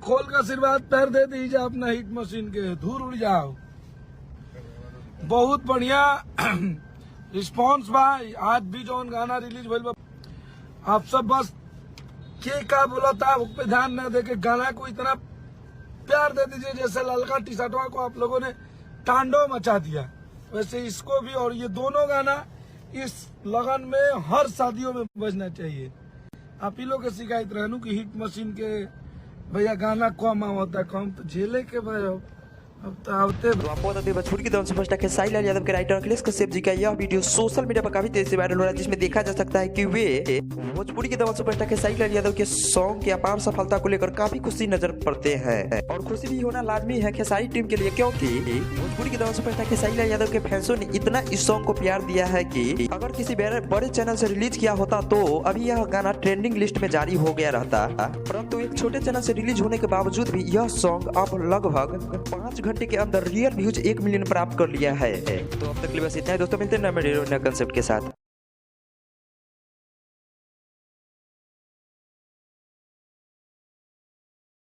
खोल का आशीर्वाद पैर दे दीजिए अपना हिट मशीन के, धूल उड़ जाओ। बहुत बढ़िया रिस्पांस बा। आज भी जौन गाना रिलीज भइल बा, आप सब बस के का बोला था उस पे ध्यान न दे के गाना को इतना प्यार दे दीजिए जैसे ललका टी शर्टवा को आप लोगों ने तांडव मचा दिया, वैसे इसको भी। और ये दोनों गाना इस लगन में हर शादियों में बजना चाहिए। आप ही लोग के शिकायत रहनू कि हिट मशीन के भैया गाना कम होता है, कम तो झेले के भाई अब तो आवते। तो आपको बता दें भोजपुरी की सुपरस्टार खेसारी लाल यादव के राइटर अखिलेश कश्यप जी का यह वीडियो सोशल मीडिया पर काफी तेजी से वायरल हो रहा है, जिसमें देखा जा सकता है कि वे भोजपुरी की सुपरस्टार खेसारी लाल यादव के सॉन्ग की अपार सफलता को लेकर काफी खुशी नजर पड़ते हैं। और खुशी भी होना लाजमी है खेसारी टीम के लिए, क्योंकि भोजपुरी की सुपरस्टार खेसारी लाल यादव के फैंसों ने इतना इस सॉन्ग को प्यार दिया है कि अगर किसी बड़े चैनल से रिलीज किया होता तो अभी यह गाना ट्रेंडिंग लिस्ट में जारी हो गया रहता, परंतु एक छोटे चैनल से रिलीज होने के बावजूद भी यह सॉन्ग अब लगभग 5 घंटे के अंदर रियल व्यूज 1 मिलियन प्राप्त कर लिया है। तो अब तक के लिए बस इतना है दोस्तों, मिलते हैं नए कंसेप्ट के साथ।